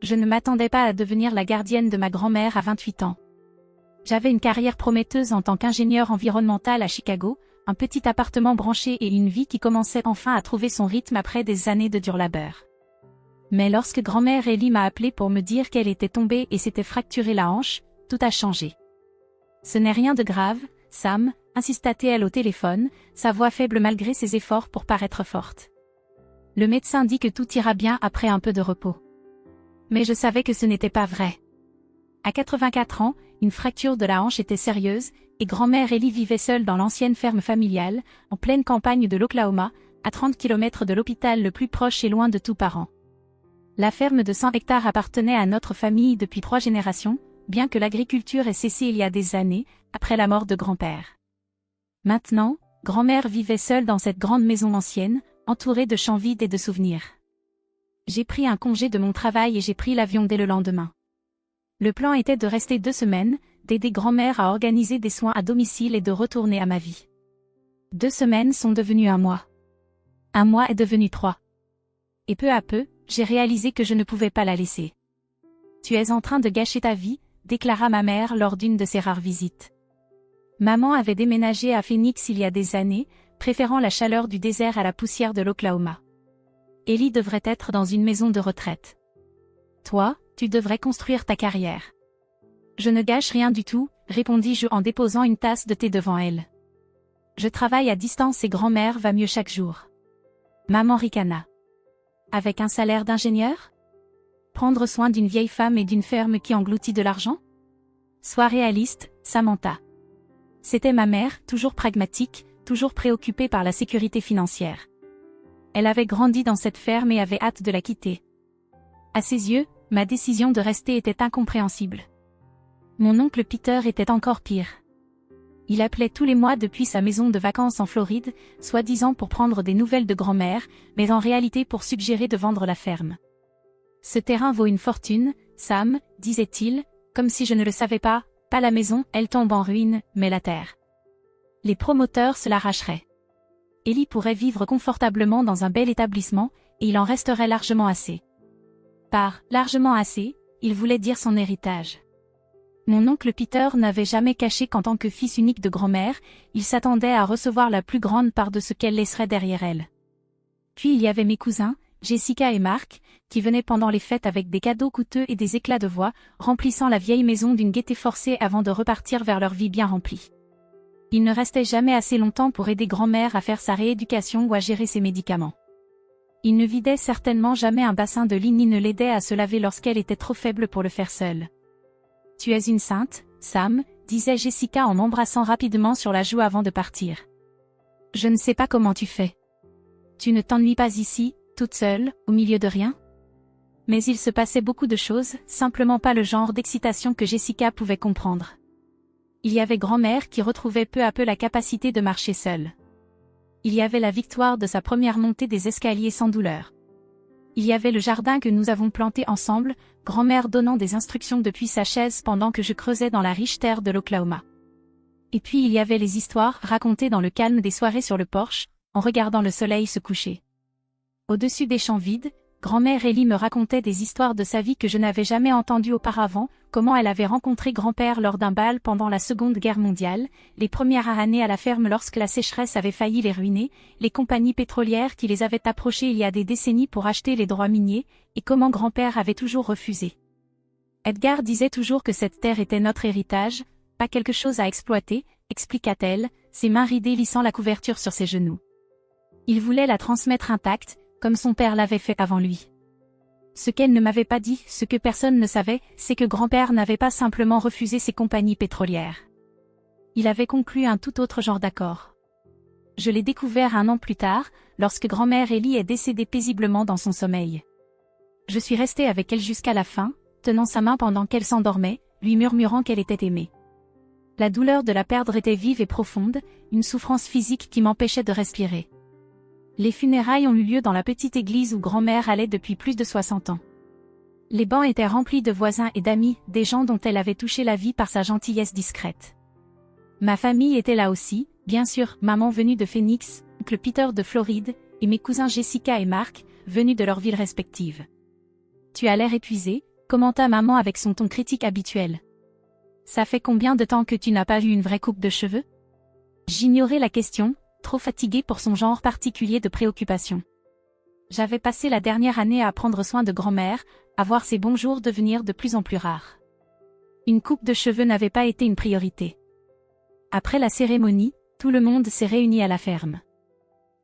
Je ne m'attendais pas à devenir la gardienne de ma grand-mère à 28 ans. J'avais une carrière prometteuse en tant qu'ingénieur environnemental à Chicago, un petit appartement branché et une vie qui commençait enfin à trouver son rythme après des années de dur labeur. Mais lorsque grand-mère Ellie m'a appelé pour me dire qu'elle était tombée et s'était fracturé la hanche, tout a changé. Ce n'est rien de grave, Sam, insista-t-elle au téléphone, sa voix faible malgré ses efforts pour paraître forte. Le médecin dit que tout ira bien après un peu de repos. Mais je savais que ce n'était pas vrai. À 84 ans, une fracture de la hanche était sérieuse, et grand-mère Ellie vivait seule dans l'ancienne ferme familiale, en pleine campagne de l'Oklahoma, à 30 km de l'hôpital le plus proche et loin de tout parent. La ferme de 100 hectares appartenait à notre famille depuis 3 générations, bien que l'agriculture ait cessé il y a des années, après la mort de grand-père. Maintenant, grand-mère vivait seule dans cette grande maison ancienne, entourée de champs vides et de souvenirs. J'ai pris un congé de mon travail et j'ai pris l'avion dès le lendemain. Le plan était de rester 2 semaines, d'aider grand-mère à organiser des soins à domicile et de retourner à ma vie. 2 semaines sont devenues 1 mois. 1 mois est devenu 3. Et peu à peu, j'ai réalisé que je ne pouvais pas la laisser. « Tu es en train de gâcher ta vie », déclara ma mère lors d'une de ses rares visites. Maman avait déménagé à Phoenix il y a des années, préférant la chaleur du désert à la poussière de l'Oklahoma. Ellie devrait être dans une maison de retraite. Toi, tu devrais construire ta carrière. Je ne gâche rien du tout, répondis-je en déposant une tasse de thé devant elle. Je travaille à distance et grand-mère va mieux chaque jour. Maman ricana. Avec un salaire d'ingénieur ? Prendre soin d'une vieille femme et d'une ferme qui engloutit de l'argent ? Sois réaliste, Samantha. C'était ma mère, toujours pragmatique, toujours préoccupée par la sécurité financière. Elle avait grandi dans cette ferme et avait hâte de la quitter. À ses yeux, ma décision de rester était incompréhensible. Mon oncle Peter était encore pire. Il appelait tous les mois depuis sa maison de vacances en Floride, soi-disant pour prendre des nouvelles de grand-mère, mais en réalité pour suggérer de vendre la ferme. Ce terrain vaut une fortune, Sam, disait-il, comme si je ne le savais pas la maison, elle tombe en ruine, mais la terre. Les promoteurs se l'arracheraient. Ellie pourrait vivre confortablement dans un bel établissement, et il en resterait largement assez. Par « largement assez », il voulait dire son héritage. Mon oncle Peter n'avait jamais caché qu'en tant que fils unique de grand-mère, il s'attendait à recevoir la plus grande part de ce qu'elle laisserait derrière elle. Puis il y avait mes cousins, Jessica et Mark, qui venaient pendant les fêtes avec des cadeaux coûteux et des éclats de voix, remplissant la vieille maison d'une gaieté forcée avant de repartir vers leur vie bien remplie. Il ne restait jamais assez longtemps pour aider grand-mère à faire sa rééducation ou à gérer ses médicaments. Il ne vidait certainement jamais un bassin de lit ni ne l'aidait à se laver lorsqu'elle était trop faible pour le faire seule. « Tu es une sainte, Sam », disait Jessica en m'embrassant rapidement sur la joue avant de partir. « Je ne sais pas comment tu fais. Tu ne t'ennuies pas ici, toute seule, au milieu de rien ? » Mais il se passait beaucoup de choses, simplement pas le genre d'excitation que Jessica pouvait comprendre. Il y avait grand-mère qui retrouvait peu à peu la capacité de marcher seule. Il y avait la victoire de sa première montée des escaliers sans douleur. Il y avait le jardin que nous avons planté ensemble, grand-mère donnant des instructions depuis sa chaise pendant que je creusais dans la riche terre de l'Oklahoma. Et puis il y avait les histoires racontées dans le calme des soirées sur le porche, en regardant le soleil se coucher. Au-dessus des champs vides, grand-mère Ellie me racontait des histoires de sa vie que je n'avais jamais entendues auparavant, comment elle avait rencontré grand-père lors d'un bal pendant la Seconde Guerre mondiale, les premières années à la ferme lorsque la sécheresse avait failli les ruiner, les compagnies pétrolières qui les avaient approchées il y a des décennies pour acheter les droits miniers, et comment grand-père avait toujours refusé. Edgar disait toujours que cette terre était notre héritage, pas quelque chose à exploiter, expliqua-t-elle, ses mains ridées lissant la couverture sur ses genoux. Il voulait la transmettre intacte, comme son père l'avait fait avant lui. Ce qu'elle ne m'avait pas dit, ce que personne ne savait, c'est que grand-père n'avait pas simplement refusé ses compagnies pétrolières. Il avait conclu un tout autre genre d'accord. Je l'ai découvert 1 an plus tard, lorsque grand-mère Ellie est décédée paisiblement dans son sommeil. Je suis restée avec elle jusqu'à la fin, tenant sa main pendant qu'elle s'endormait, lui murmurant qu'elle était aimée. La douleur de la perdre était vive et profonde, une souffrance physique qui m'empêchait de respirer. Les funérailles ont eu lieu dans la petite église où grand-mère allait depuis plus de 60 ans. Les bancs étaient remplis de voisins et d'amis, des gens dont elle avait touché la vie par sa gentillesse discrète. Ma famille était là aussi, bien sûr, maman venue de Phoenix, oncle Peter de Floride, et mes cousins Jessica et Mark, venus de leurs villes respectives. « Tu as l'air épuisé », commenta maman avec son ton critique habituel. Ça fait combien de temps que tu n'as pas vu une vraie coupe de cheveux? J'ignorais la question, trop fatiguée pour son genre particulier de préoccupation. J'avais passé la dernière année à prendre soin de grand-mère, à voir ses bons jours devenir de plus en plus rares. Une coupe de cheveux n'avait pas été une priorité. Après la cérémonie, tout le monde s'est réuni à la ferme.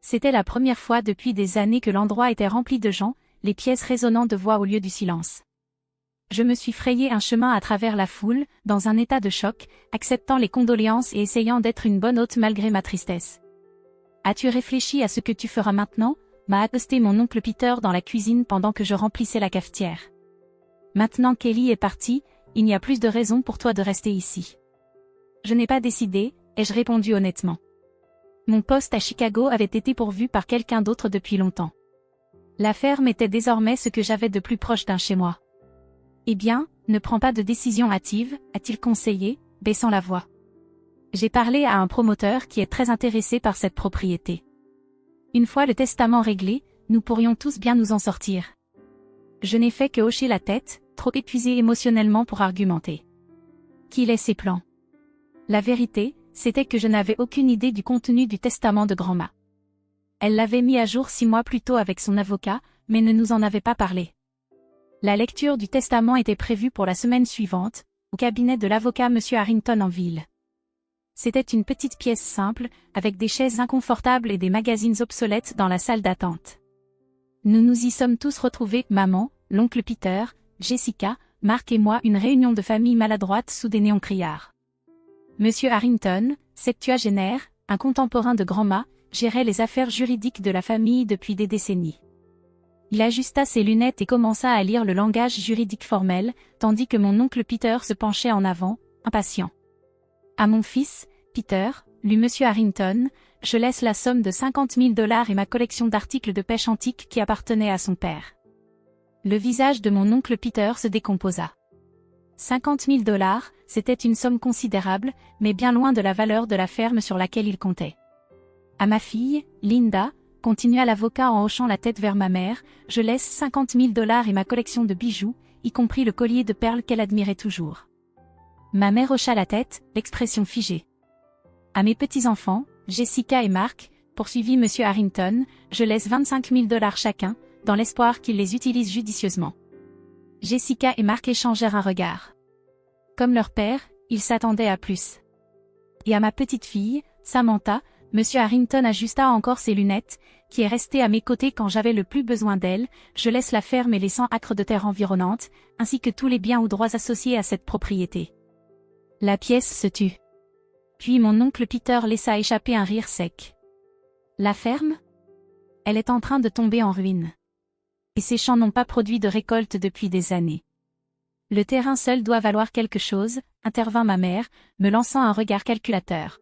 C'était la première fois depuis des années que l'endroit était rempli de gens, les pièces résonnant de voix au lieu du silence. Je me suis frayé un chemin à travers la foule, dans un état de choc, acceptant les condoléances et essayant d'être une bonne hôte malgré ma tristesse. « As-tu réfléchi à ce que tu feras maintenant ?» m'a accosté mon oncle Peter dans la cuisine pendant que je remplissais la cafetière. « Maintenant qu'Ellie est partie, il n'y a plus de raison pour toi de rester ici. » Je n'ai pas décidé, ai-je répondu honnêtement. Mon poste à Chicago avait été pourvu par quelqu'un d'autre depuis longtemps. La ferme était désormais ce que j'avais de plus proche d'un chez moi. « Eh bien, ne prends pas de décision hâtive, a-t-il conseillé, baissant la voix. J'ai parlé à un promoteur qui est très intéressé par cette propriété. Une fois le testament réglé, nous pourrions tous bien nous en sortir. Je n'ai fait que hocher la tête, trop épuisée émotionnellement pour argumenter. Qu'il ait ses plans. La vérité, c'était que je n'avais aucune idée du contenu du testament de grand-ma. Elle l'avait mis à jour 6 mois plus tôt avec son avocat, mais ne nous en avait pas parlé. La lecture du testament était prévue pour la semaine suivante, au cabinet de l'avocat M. Harrington en ville. C'était une petite pièce simple, avec des chaises inconfortables et des magazines obsolètes dans la salle d'attente. Nous nous y sommes tous retrouvés, maman, l'oncle Peter, Jessica, Mark et moi, une réunion de famille maladroite sous des néons criards. M. Harrington, septuagénaire, un contemporain de grand-ma, gérait les affaires juridiques de la famille depuis des décennies. Il ajusta ses lunettes et commença à lire le langage juridique formel, tandis que mon oncle Peter se penchait en avant, impatient. À mon fils, Peter, lut M. Harrington, je laisse la somme de $50 000 et ma collection d'articles de pêche antiques qui appartenaient à son père. Le visage de mon oncle Peter se décomposa. $50 000, c'était une somme considérable, mais bien loin de la valeur de la ferme sur laquelle il comptait. À ma fille, Linda, continua l'avocat en hochant la tête vers ma mère, je laisse $50 000 et ma collection de bijoux, y compris le collier de perles qu'elle admirait toujours. Ma mère hocha la tête, l'expression figée. À mes petits-enfants, Jessica et Mark, poursuivit M. Harrington, je laisse $25 000 chacun, dans l'espoir qu'ils les utilisent judicieusement. Jessica et Mark échangèrent un regard. Comme leur père, ils s'attendaient à plus. Et à ma petite fille, Samantha, M. Harrington ajusta encore ses lunettes, qui est restée à mes côtés quand j'avais le plus besoin d'elle, je laisse la ferme et les 100 acres de terre environnantes, ainsi que tous les biens ou droits associés à cette propriété. La pièce se tut. Puis mon oncle Peter laissa échapper un rire sec. La ferme? Elle est en train de tomber en ruine. Et ces champs n'ont pas produit de récolte depuis des années. Le terrain seul doit valoir quelque chose, intervint ma mère, me lançant un regard calculateur.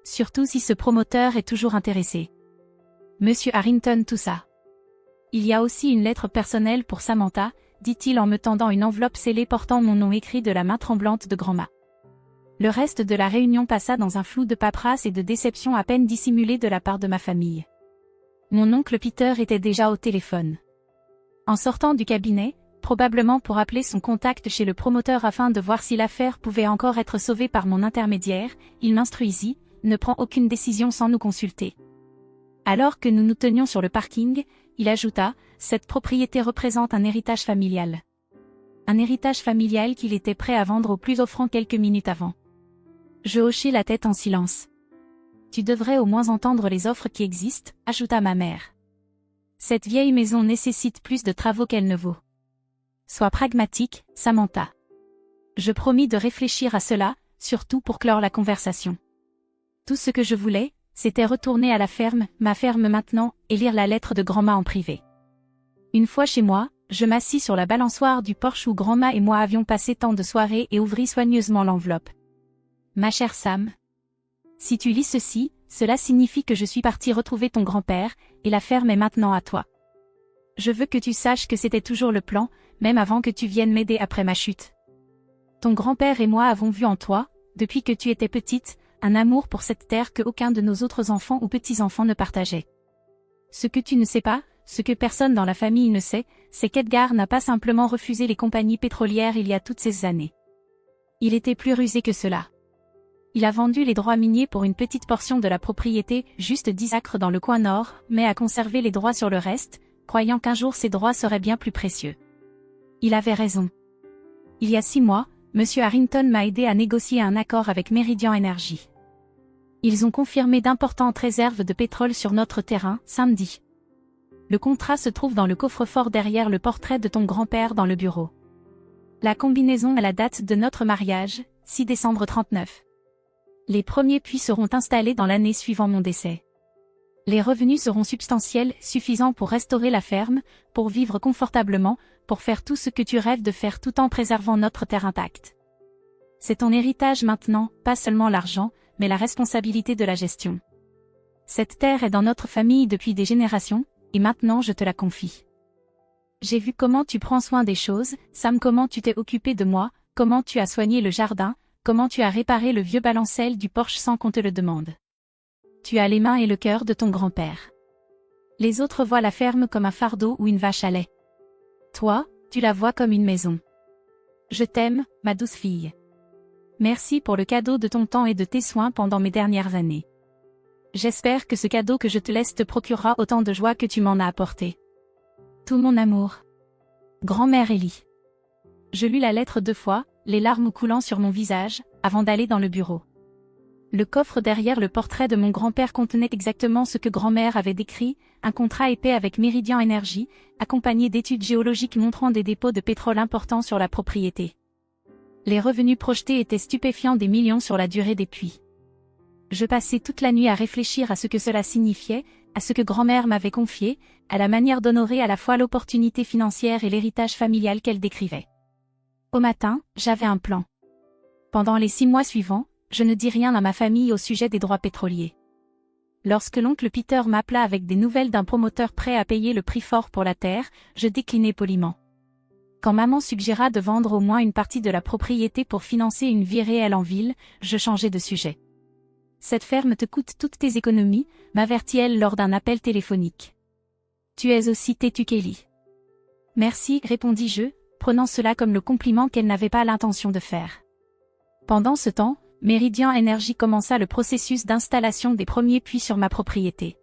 Surtout si ce promoteur est toujours intéressé. Monsieur Harrington toussa. Il y a aussi une lettre personnelle pour Samantha, dit-il en me tendant une enveloppe scellée portant mon nom écrit de la main tremblante de grand-ma. Le reste de la réunion passa dans un flou de paperasse et de déception à peine dissimulée de la part de ma famille. Mon oncle Peter était déjà au téléphone. En sortant du cabinet, probablement pour appeler son contact chez le promoteur afin de voir si l'affaire pouvait encore être sauvée par mon intermédiaire, il m'instruisit, ne prend aucune décision sans nous consulter. Alors que nous nous tenions sur le parking, il ajouta, cette propriété représente un héritage familial. Un héritage familial qu'il était prêt à vendre au plus offrant quelques minutes avant. Je hochai la tête en silence. Tu devrais au moins entendre les offres qui existent, ajouta ma mère. Cette vieille maison nécessite plus de travaux qu'elle ne vaut. Sois pragmatique, Samantha. Je promis de réfléchir à cela, surtout pour clore la conversation. Tout ce que je voulais, c'était retourner à la ferme, ma ferme maintenant, et lire la lettre de grand-ma en privé. Une fois chez moi, je m'assis sur la balançoire du porche où grand-ma et moi avions passé tant de soirées et ouvris soigneusement l'enveloppe. Ma chère Sam. Si tu lis ceci, cela signifie que je suis partie retrouver ton grand-père, et la ferme est maintenant à toi. Je veux que tu saches que c'était toujours le plan, même avant que tu viennes m'aider après ma chute. Ton grand-père et moi avons vu en toi, depuis que tu étais petite, un amour pour cette terre que aucun de nos autres enfants ou petits-enfants ne partageait. Ce que tu ne sais pas, ce que personne dans la famille ne sait, c'est qu'Edgar n'a pas simplement refusé les compagnies pétrolières il y a toutes ces années. Il était plus rusé que cela. Il a vendu les droits miniers pour une petite portion de la propriété, juste 10 acres dans le coin nord, mais a conservé les droits sur le reste, croyant qu'un jour ces droits seraient bien plus précieux. Il avait raison. Il y a 6 mois, M. Harrington m'a aidé à négocier un accord avec Meridian Energy. Ils ont confirmé d'importantes réserves de pétrole sur notre terrain, samedi. Le contrat se trouve dans le coffre-fort derrière le portrait de ton grand-père dans le bureau. La combinaison à la date de notre mariage, 6 décembre 39. Les premiers puits seront installés dans l'année suivant mon décès. Les revenus seront substantiels, suffisants pour restaurer la ferme, pour vivre confortablement, pour faire tout ce que tu rêves de faire tout en préservant notre terre intacte. C'est ton héritage maintenant, pas seulement l'argent, mais la responsabilité de la gestion. Cette terre est dans notre famille depuis des générations, et maintenant je te la confie. J'ai vu comment tu prends soin des choses, Sam, comment tu t'es occupé de moi, comment tu as soigné le jardin, comment tu as réparé le vieux balancelle du Porsche sans qu'on te le demande. Tu as les mains et le cœur de ton grand-père. Les autres voient la ferme comme un fardeau ou une vache à lait. Toi, tu la vois comme une maison. Je t'aime, ma douce fille. Merci pour le cadeau de ton temps et de tes soins pendant mes dernières années. J'espère que ce cadeau que je te laisse te procurera autant de joie que tu m'en as apporté. Tout mon amour. Grand-mère Ellie. Je lus la lettre 2 fois, les larmes coulant sur mon visage, avant d'aller dans le bureau. Le coffre derrière le portrait de mon grand-père contenait exactement ce que grand-mère avait décrit, un contrat épais avec Meridian Energy, accompagné d'études géologiques montrant des dépôts de pétrole importants sur la propriété. Les revenus projetés étaient stupéfiants, des millions sur la durée des puits. Je passais toute la nuit à réfléchir à ce que cela signifiait, à ce que grand-mère m'avait confié, à la manière d'honorer à la fois l'opportunité financière et l'héritage familial qu'elle décrivait. Au matin, j'avais un plan. Pendant les 6 mois suivants, je ne dis rien à ma famille au sujet des droits pétroliers. Lorsque l'oncle Peter m'appela avec des nouvelles d'un promoteur prêt à payer le prix fort pour la terre, je déclinai poliment. Quand maman suggéra de vendre au moins une partie de la propriété pour financer une vie réelle en ville, je changeai de sujet. Cette ferme te coûte toutes tes économies, m'avertit-elle lors d'un appel téléphonique. Tu es aussi têtue qu'Ellie. Merci, répondis-je, prenant cela comme le compliment qu'elle n'avait pas l'intention de faire. Pendant ce temps, Meridian Energy commença le processus d'installation des premiers puits sur ma propriété.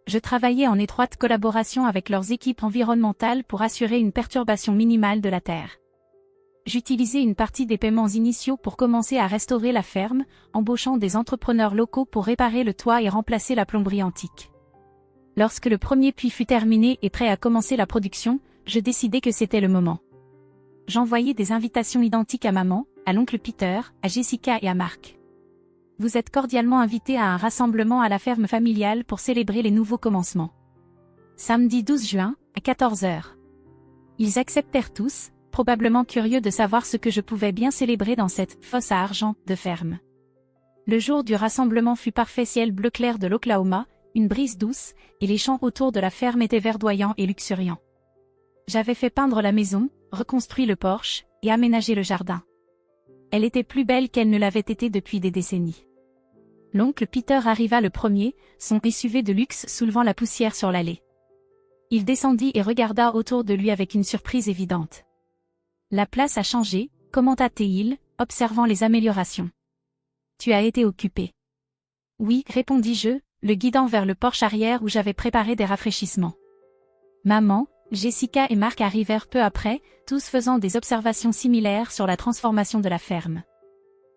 Je travaillais en étroite collaboration avec leurs équipes environnementales pour assurer une perturbation minimale de la terre. J'utilisais une partie des paiements initiaux pour commencer à restaurer la ferme, embauchant des entrepreneurs locaux pour réparer le toit et remplacer la plomberie antique. Lorsque le premier puits fut terminé et prêt à commencer la production, je décidai que c'était le moment. J'envoyai des invitations identiques à maman, à l'oncle Peter, à Jessica et à Mark. Vous êtes cordialement invités à un rassemblement à la ferme familiale pour célébrer les nouveaux commencements. Samedi 12 juin, à 14 h. Ils acceptèrent tous, probablement curieux de savoir ce que je pouvais bien célébrer dans cette « fosse à argent » de ferme. Le jour du rassemblement fut parfait, ciel bleu clair de l'Oklahoma, une brise douce, et les champs autour de la ferme étaient verdoyants et luxuriants. J'avais fait peindre la maison, reconstruit le porche, et aménagé le jardin. Elle était plus belle qu'elle ne l'avait été depuis des décennies. L'oncle Peter arriva le premier, son SUV de luxe soulevant la poussière sur l'allée. Il descendit et regarda autour de lui avec une surprise évidente. La place a changé, commenta-t-il, observant les améliorations. Tu as été occupé. Oui, répondis-je, le guidant vers le porche arrière où j'avais préparé des rafraîchissements. Maman, Jessica et Mark arrivèrent peu après, tous faisant des observations similaires sur la transformation de la ferme.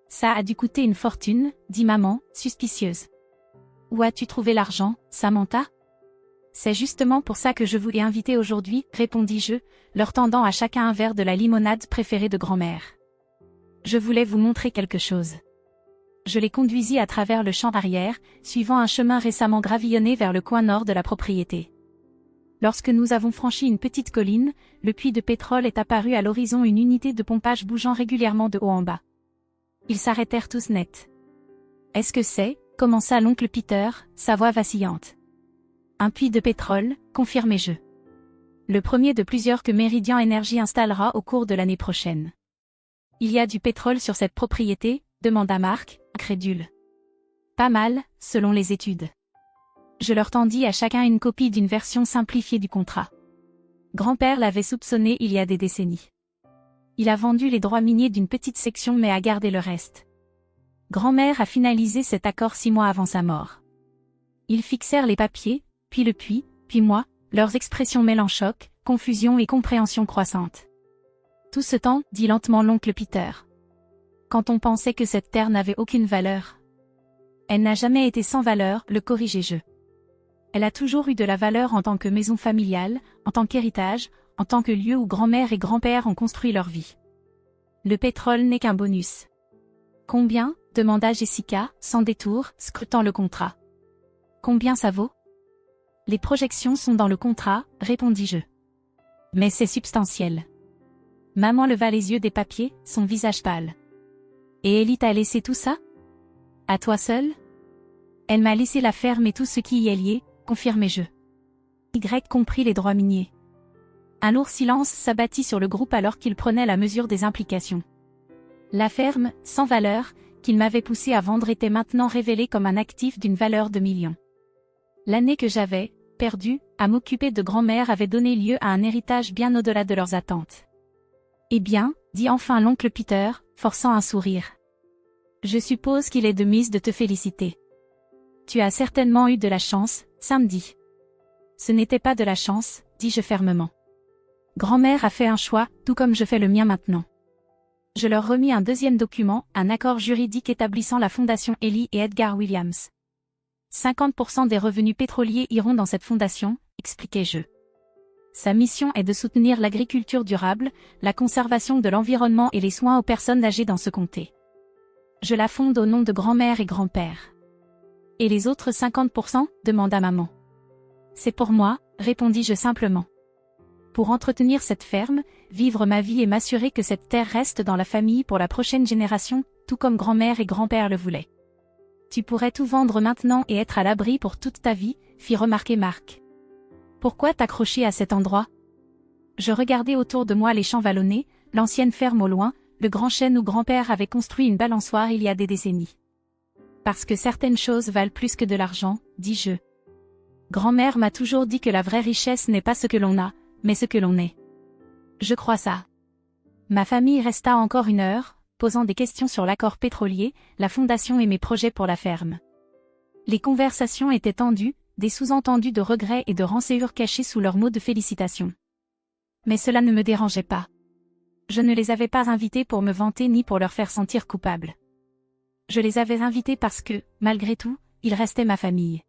Ça a dû coûter une fortune, dit maman, suspicieuse. Où as-tu trouvé l'argent, Samantha? C'est justement pour ça que je vous ai invité aujourd'hui, répondis-je, leur tendant à chacun un verre de la limonade préférée de grand-mère. Je voulais vous montrer quelque chose. Je les conduisis à travers le champ arrière, suivant un chemin récemment gravillonné vers le coin nord de la propriété. Lorsque nous avons franchi une petite colline, le puits de pétrole est apparu à l'horizon, une unité de pompage bougeant régulièrement de haut en bas. Ils s'arrêtèrent tous net. « Est-ce que c'est » commença l'oncle Peter, sa voix vacillante. « Un puits de pétrole » confirmai-je. Le premier de plusieurs que Meridian Energy installera au cours de l'année prochaine. « Il y a du pétrole sur cette propriété » demanda Mark, incrédule. « Pas mal, selon les études. » Je leur tendis à chacun une copie d'une version simplifiée du contrat. Grand-père l'avait soupçonné il y a des décennies. Il a vendu les droits miniers d'une petite section mais a gardé le reste. Grand-mère a finalisé cet accord 6 mois avant sa mort. Ils fixèrent les papiers, puis le puits, puis moi, leurs expressions mêlant choc, confusion et compréhension croissante. Tout ce temps, dit lentement l'oncle Peter. Quand on pensait que cette terre n'avait aucune valeur. Elle n'a jamais été sans valeur, le corrigeai-je. Elle a toujours eu de la valeur en tant que maison familiale, en tant qu'héritage, en tant que lieu où grand-mère et grand-père ont construit leur vie. Le pétrole n'est qu'un bonus. Combien ? Demanda Jessica, sans détour, scrutant le contrat. Combien ça vaut ? Les projections sont dans le contrat, répondis-je. Mais c'est substantiel. Maman leva les yeux des papiers, son visage pâle. Et Ellie t'a laissé tout ça ? À toi seul ? Elle m'a laissé la ferme et tout ce qui y est lié, confirmai-je. Y compris les droits miniers. Un lourd silence s'abattit sur le groupe alors qu'il prenait la mesure des implications. La ferme, sans valeur, qu'il m'avait poussé à vendre était maintenant révélée comme un actif d'une valeur de millions. L'année que j'avais, perdue, à m'occuper de grand-mère avait donné lieu à un héritage bien au-delà de leurs attentes. Eh bien, dit enfin l'oncle Peter, forçant un sourire. Je suppose qu'il est de mise de te féliciter. Tu as certainement eu de la chance, samedi. Ce n'était pas de la chance, dis-je fermement. Grand-mère a fait un choix, tout comme je fais le mien maintenant. Je leur remis un deuxième document, un accord juridique établissant la fondation Ellie et Edgar Williams. 50% des revenus pétroliers iront dans cette fondation, expliquai-je. Sa mission est de soutenir l'agriculture durable, la conservation de l'environnement et les soins aux personnes âgées dans ce comté. Je la fonde au nom de grand-mère et grand-père. Et les autres 50% demanda maman. C'est pour moi, répondis-je simplement. Pour entretenir cette ferme, vivre ma vie et m'assurer que cette terre reste dans la famille pour la prochaine génération, tout comme grand-mère et grand-père le voulaient. Tu pourrais tout vendre maintenant et être à l'abri pour toute ta vie, fit remarquer Marc. Pourquoi t'accrocher à cet endroit ? Je regardais autour de moi les champs vallonnés, l'ancienne ferme au loin, le grand chêne où grand-père avait construit une balançoire il y a des décennies. Parce que certaines choses valent plus que de l'argent, dis-je. Grand-mère m'a toujours dit que la vraie richesse n'est pas ce que l'on a, mais ce que l'on est. Je crois ça. Ma famille resta encore 1 heure, posant des questions sur l'accord pétrolier, la fondation et mes projets pour la ferme. Les conversations étaient tendues, des sous-entendus de regrets et de rançéures cachés sous leurs mots de félicitations. Mais cela ne me dérangeait pas. Je ne les avais pas invités pour me vanter ni pour leur faire sentir coupable. Je les avais invités parce que, malgré tout, ils restaient ma famille.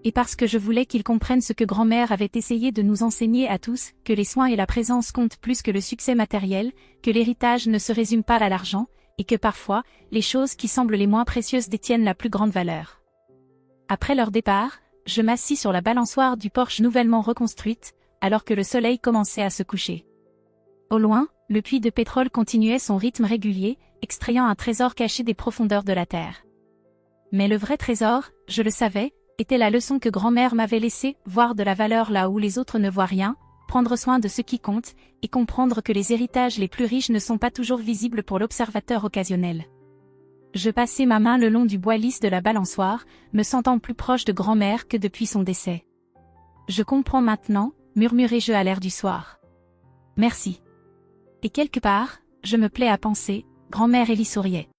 Et parce que je voulais qu'ils comprennent ce que grand-mère avait essayé de nous enseigner à tous, que les soins et la présence comptent plus que le succès matériel, que l'héritage ne se résume pas à l'argent, et que parfois, les choses qui semblent les moins précieuses détiennent la plus grande valeur. Après leur départ, je m'assis sur la balançoire du porche nouvellement reconstruite, alors que le soleil commençait à se coucher. Au loin, le puits de pétrole continuait son rythme régulier, extrayant un trésor caché des profondeurs de la terre. Mais le vrai trésor, je le savais, était la leçon que grand-mère m'avait laissée, voir de la valeur là où les autres ne voient rien, prendre soin de ce qui compte, et comprendre que les héritages les plus riches ne sont pas toujours visibles pour l'observateur occasionnel. Je passai ma main le long du bois lisse de la balançoire, me sentant plus proche de grand-mère que depuis son décès. Je comprends maintenant, murmurai-je à l'air du soir. Merci. Et quelque part, je me plais à penser, grand-mère Ellie souriait.